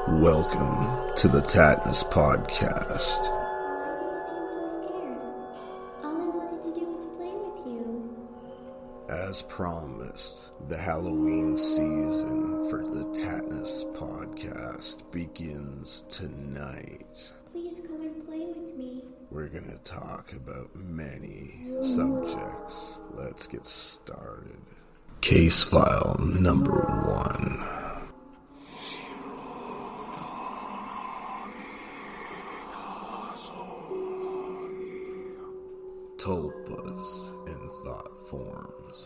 Welcome to the Tattness podcast. Why do you seem so scared? All I wanted to do was play with you. As promised, the Halloween season for the Tattness podcast begins tonight. Please come and play with me. We're going to talk about many subjects. Let's get started. Case file number 1. Tulpas in thought forms.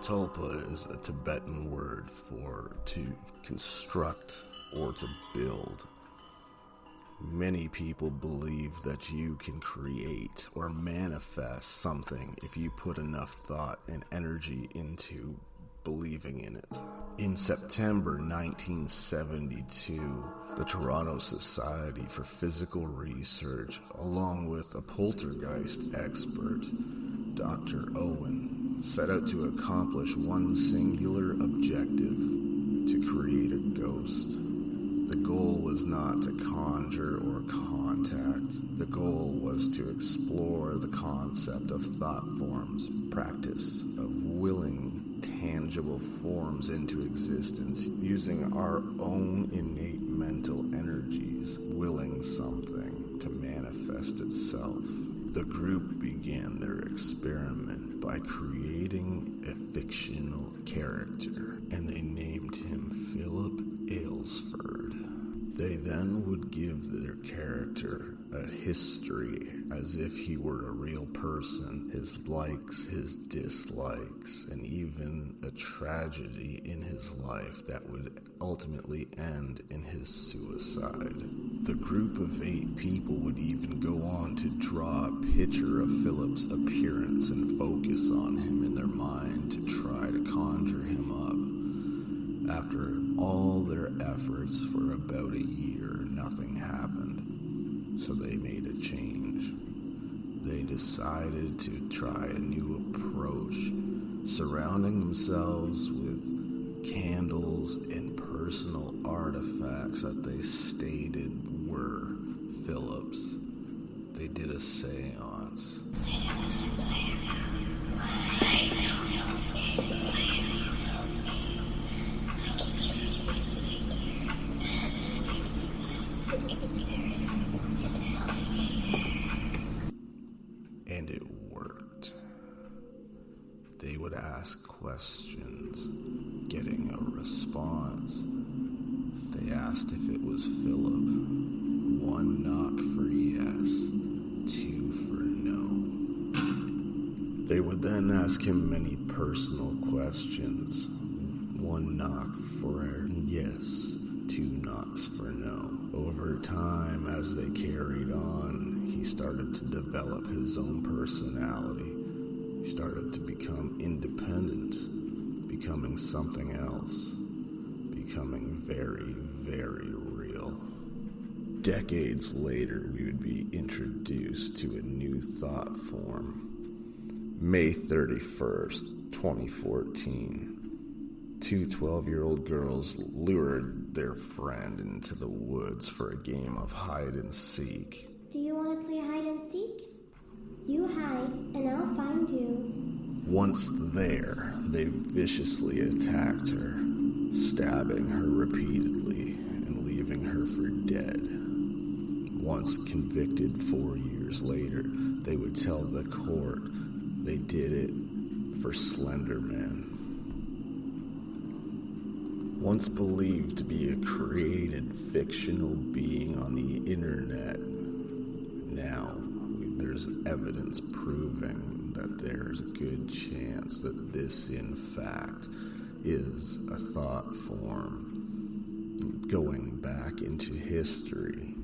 Tulpa is a Tibetan word for to construct or to build. Many people believe that you can create or manifest something if you put enough thought and energy into believing in it. In September 1972, the Toronto Society for Physical Research, along with a poltergeist expert, Dr. Owen, set out to accomplish one singular objective: to create a ghost. The goal was not to conjure or contact. The goal was to explore the concept of thought forms, practice of willing tangible forms into existence using our own innate mental energies, willing something to manifest itself. The group began their experiment by creating a fictional character, and they named him Philip Aylesford. They then would give their character a history as if he were a real person, his likes, his dislikes, and even a tragedy in his life that would ultimately end in his suicide. The group of 8 people would even go on to draw a picture of Philip's appearance and focus on him in their mind to try to conjure him up. After all their efforts for about a year, nothing happened. So they made a change. They decided to try a new approach, surrounding themselves with candles and personal artifacts that they stated were Philip's. They did a seance. And it worked. They would ask questions, getting a response. They asked if it was Philip. 1 knock for yes, 2 for no. They would then ask him many personal questions. 1 knock for yes, 2 knocks for no. Over time, as they carried on, he started to develop his own personality. He started to become independent, becoming something else, becoming very, very real. Decades later, we would be introduced to a new thought form. May 31st, 2014. 2 12-year-old girls lured their friend into the woods for a game of hide and seek. Do you want to play hide and seek? You hide, and I'll find you. Once there, they viciously attacked her, stabbing her repeatedly and leaving her for dead. Once convicted 4 years later, they would tell the court they did it for Slender Man. Once believed to be a created fictional being on the internet, now there's evidence proving that there's a good chance that this, in fact, is a thought form. Going back into history,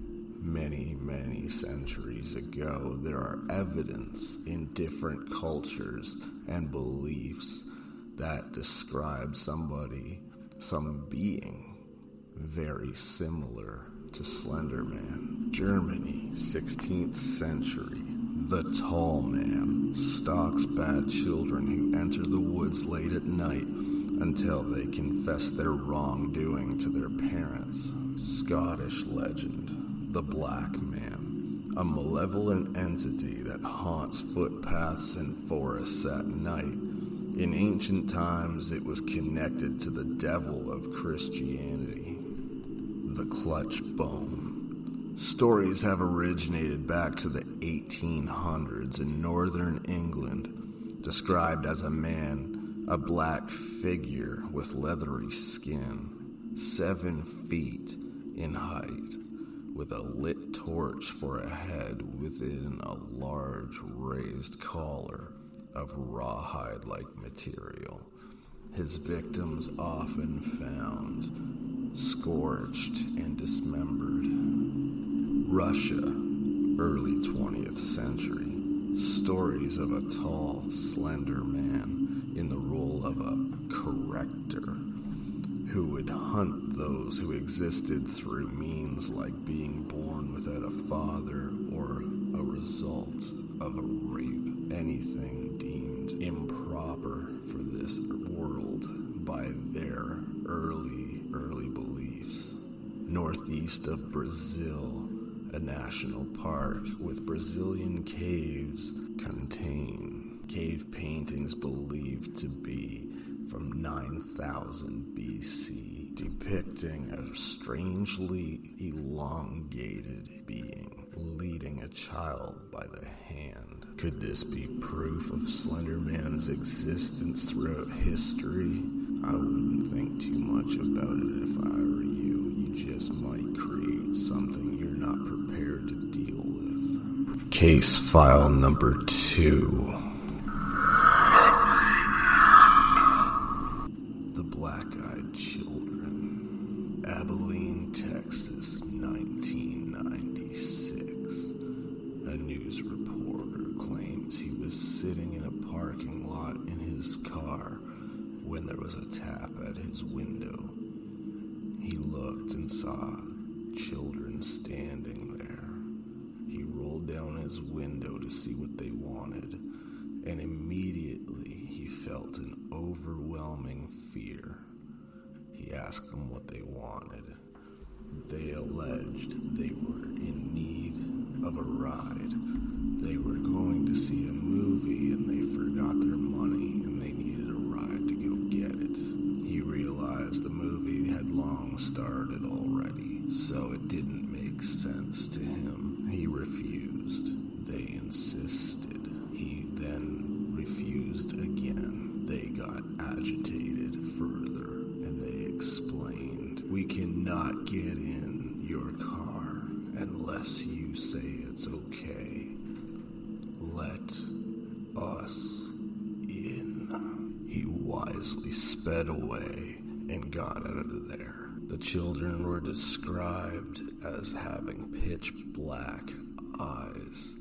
many, many centuries ago, there are evidence in different cultures and beliefs that describe somebody, some being, very similar to Slender Man. Germany, 16th century. The Tall Man stalks bad children who enter the woods late at night until they confess their wrongdoing to their parents. Scottish legend, the Black Man, a malevolent entity that haunts footpaths and forests at night. In ancient times, it was connected to the devil of Christianity, the clutch bone. Stories have originated back to the 1800s in northern England, described as a man, a black figure with leathery skin, 7 feet in height, with a lit torch for a head within a large raised collar of rawhide-like material. His victims often found scorched and dismembered. Russia, early 20th century. Stories of a tall, slender man in the role of a corrector who would hunt those who existed through means like being born without a father or a result of a rape. Anything deemed improper for this world by their early beliefs. Northeast of Brazil, a national park with Brazilian caves contain cave paintings believed to be from 9000 BC, depicting a strangely elongated being leading a child by the hand. Could this be proof of Slender Man's existence throughout history? I wouldn't think too much about it if I were you. You just might create something you're not prepared to deal with. Case file number 2. The Black-Eyed Children. Abilene, Texas, 1996. A news reporter claims he was sitting in a parking lot in his car when there was a tap at his window. He looked and saw children standing there. He rolled down his window to see what they wanted, and immediately he felt an overwhelming fear. He asked them what they wanted. They alleged they were in need of a ride. They were going to see a movie and they forgot their money and they needed a ride to go get it. He realized the movie had long started already, so it didn't make sense to him. He refused. They insisted. He then refused again. They got agitated further, and they explained, "We cannot get in your car unless you say it's okay. Let us in." He wisely sped away and got out of there. The children were described as having pitch black eyes,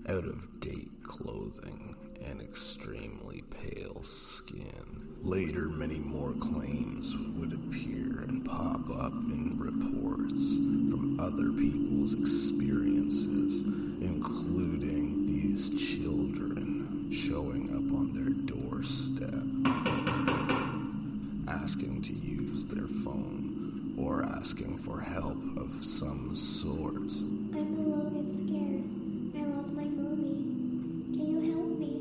out-of-date clothing, and extremely pale skin. Later, many more claims would appear and pop up in reports from other people's experiences, including these children showing up on their doorstep, asking to use their phone or asking for help of some sort. I'm alone and scared. I lost my mommy. Can you help me?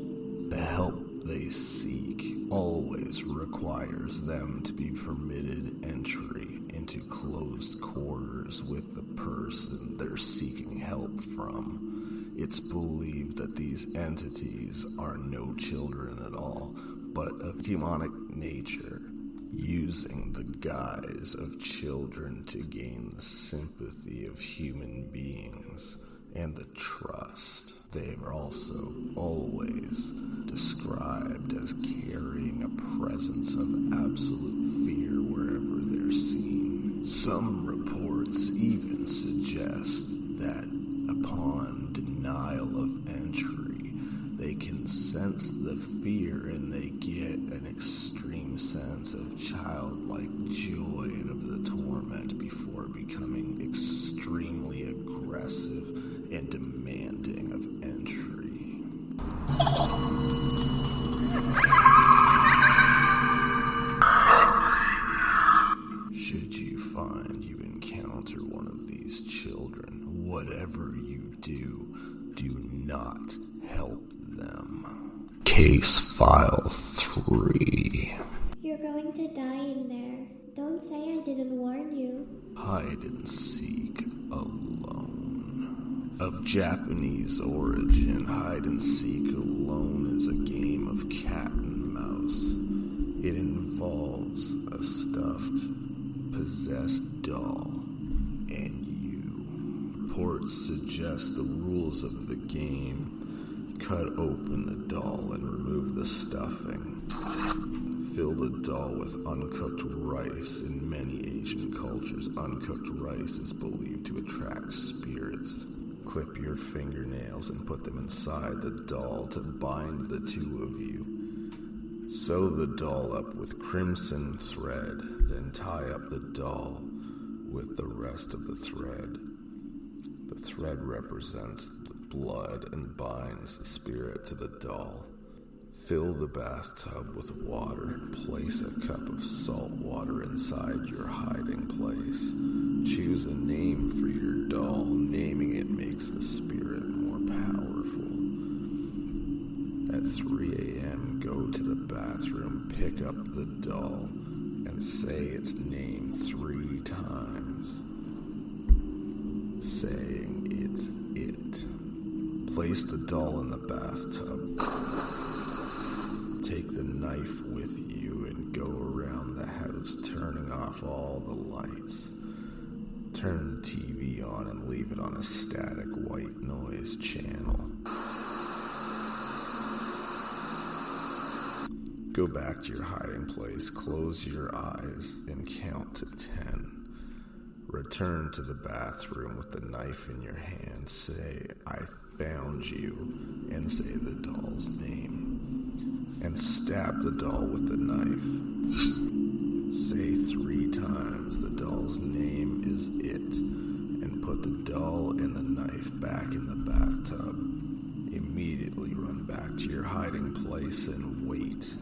The help they seek always requires them to be permitted entry into closed quarters with the person they're seeking help from. It's believed that these entities are no children at all, but of demonic nature, using the guise of children to gain the sympathy of human beings and the trust. They are also always described as carrying a presence of absolute fear wherever they're seen. Some reports even suggest that upon denial of entry, they can sense the fear and they get an extreme sense of childlike joy out of the torment before becoming extremely aggressive and demanding of entry. Should you find you encounter whatever you do, do not help them. Case File 3. You're going to die in there. Don't say I didn't warn you. Hide and seek alone. Of Japanese origin, hide and seek alone is a game of cat and mouse. It involves a stuffed, possessed doll and you. Reports suggest the rules of the game. Cut open the doll and remove the stuffing. Fill the doll with uncooked rice. In many Asian cultures, uncooked rice is believed to attract spirits. Clip your fingernails and put them inside the doll to bind the two of you. Sew the doll up with crimson thread, then tie up the doll with the rest of the thread. The thread represents the blood and binds the spirit to the doll. Fill the bathtub with water. Place a cup of salt water inside your hiding place. Choose a name for your doll. Naming it makes the spirit more powerful. At 3 a.m., go to the bathroom, pick up the doll, and say its name 3 times. Saying it's it. Place the doll in the bathtub. Take the knife with you and go around the house turning off all the lights. Turn the TV on and leave it on a static white noise channel. Go back to your hiding place, close your eyes, and count to 10. Return to the bathroom with the knife in your hand. Say, I found you, and say the doll's name. And stab the doll with the knife. Say 3 times the doll's name is it, and put the doll and the knife back in the bathtub. Immediately run back to your hiding place and wait.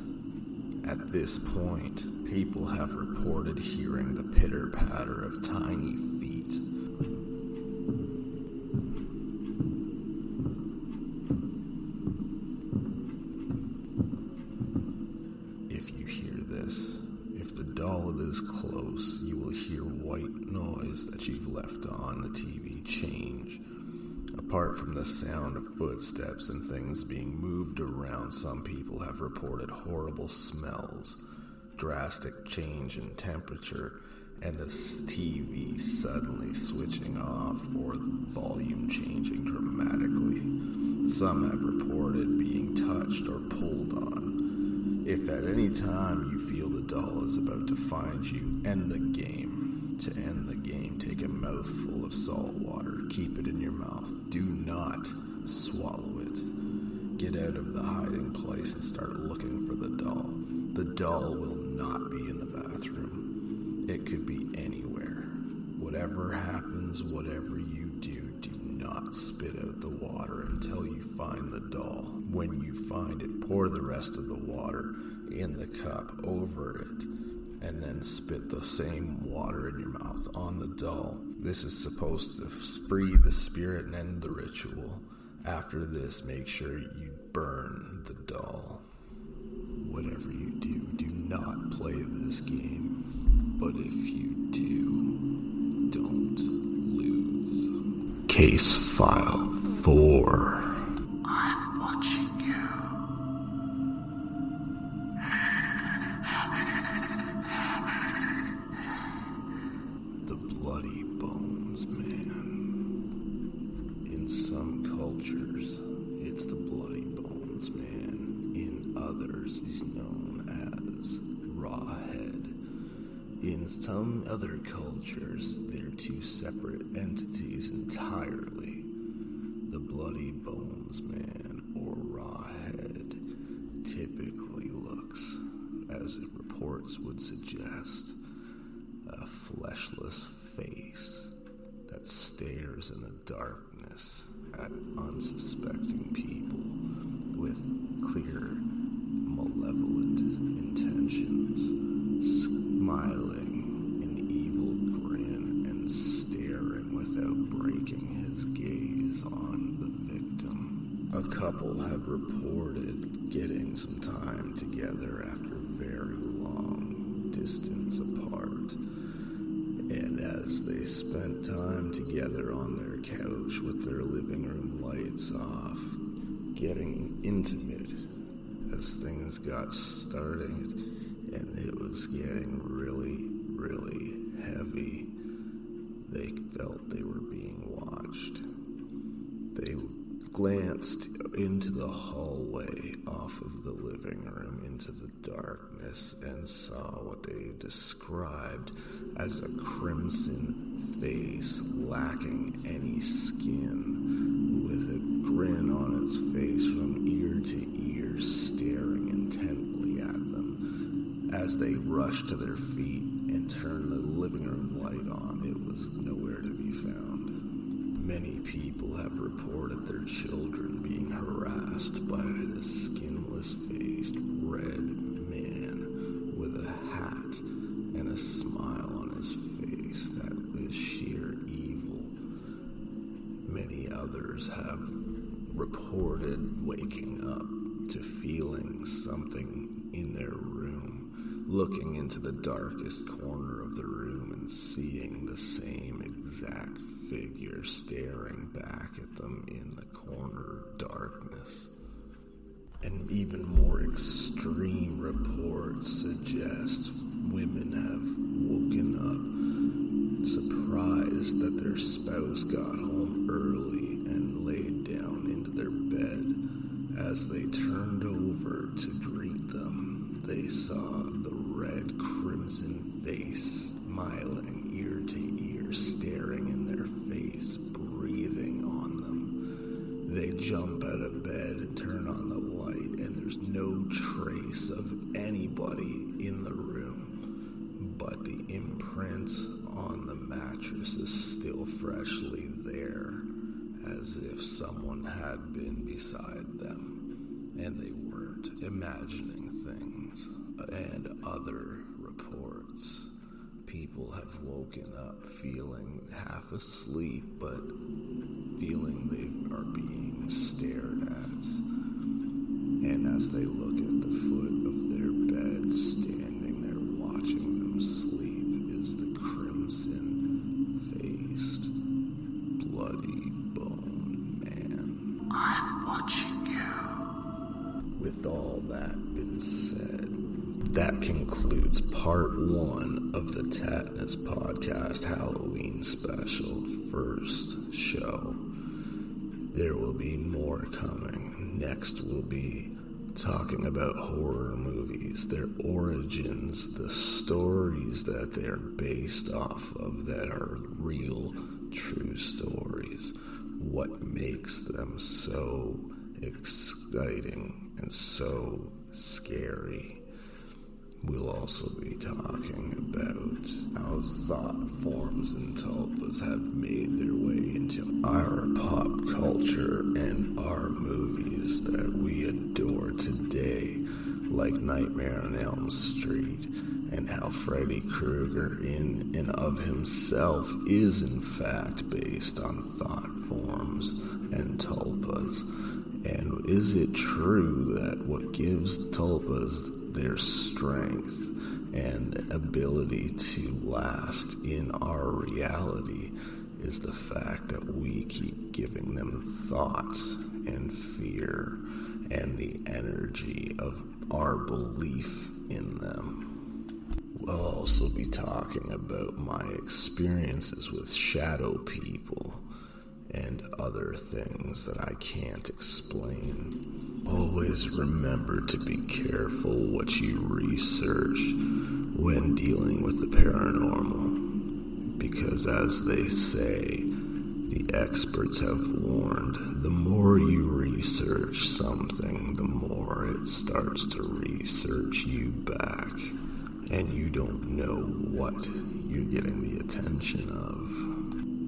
At this point, people have reported hearing the pitter-patter of tiny feet. If the doll is close, you will hear white noise that you've left on the TV change. Apart from the sound of footsteps and things being moved around, some people have reported horrible smells, drastic change in temperature, and the TV suddenly switching off or the volume changing dramatically. Some have reported being touched or pulled on. If at any time you feel the doll is about to find you, end the game. To end the game, take a mouthful of salt water. Keep it in your mouth. Do not swallow it. Get out of the hiding place and start looking for the doll. The doll will not be in the bathroom. It could be anywhere. Whatever happens, whatever you do, do not spit out the water until you find the doll. When you find it, pour the rest of the water in the cup over it, and then spit the same water in your mouth on the doll. This is supposed to free the spirit and end the ritual. After this, make sure you burn the doll. Whatever you do, do not play this game. But if you do, don't lose. Case File 4. I'm watching you. The Bloody Bones Man. In some cultures, it's the Bloody Bones Man. In others, he's known as Rawhead. In some other cultures, they're 2 separate entities entirely. The Bloody Bones Man, or Rawhead, typically looks, as reports would suggest, a fleshless face that stares in the darkness at unsuspecting people with clear, malevolent intentions, smiling an evil grin and staring without breaking his couple had reported getting some time together after very long distance apart. And as they spent time together on their couch with their living room lights off, getting intimate as things got started, and it was getting really, really heavy, they felt they were being watched. They glanced into the hallway off of the living room into the darkness and saw what they described as a crimson face lacking any skin, with a grin on its face from ear to ear, staring intently at them. As they rushed to their feet and turned the living room light on, it was nowhere to be found. Many people have reported their children being harassed by this skinless-faced red man with a hat and a smile on his face that is sheer evil. Many others have reported waking up to feeling something in their room, looking into the darkest corner of the room and seeing the same exact figure staring back at them in the corner darkness. And even more extreme reports suggest women have woken up surprised that their spouse got home early and laid down into their bed. As they turned over to greet them, they saw the red crimson face smiling ear to ear, staring in their face, breathing on them. They jump out of bed and turn on the light, and there's no trace of anybody in the room, but the imprint on the mattress is still freshly there, as if someone had been beside them, and they weren't imagining things. And other reports, people have woken up feeling half asleep, but feeling they are being stared at. And as they look at the foot of their bed, standing there watching them sleep, is the crimson-faced, bloody-boned man. I'm watching you. With all that been said, that concludes part 1 of the Tattness podcast Halloween special, first show. There will be more coming. Next we'll be talking about horror movies, their origins, the stories that they are based off of that are real, true stories, what makes them so exciting and so scary. We'll also be talking about how thought forms and tulpas have made their way into our pop culture and our movies that we adore today, like Nightmare on Elm Street, and how Freddy Krueger in and of himself is in fact based on thought forms and tulpas. And is it true that what gives tulpas their strength and ability to last in our reality is the fact that we keep giving them thought and fear and the energy of our belief in them. We'll also be talking about my experiences with shadow people and other things that I can't explain. Always remember to be careful what you research when dealing with the paranormal, because as they say, the experts have warned, the more you research something, the more it starts to research you back, and you don't know what you're getting the attention of.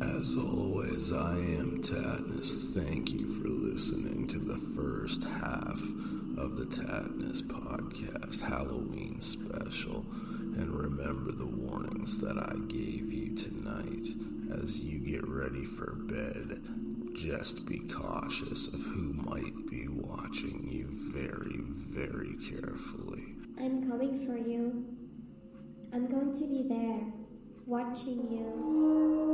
As always, I am Tattness. Thank you for listening to the first half of the Tattness podcast Halloween special. And remember the warnings that I gave you tonight as you get ready for bed. Just be cautious of who might be watching you very, very carefully. I'm coming for you. I'm going to be there, watching you.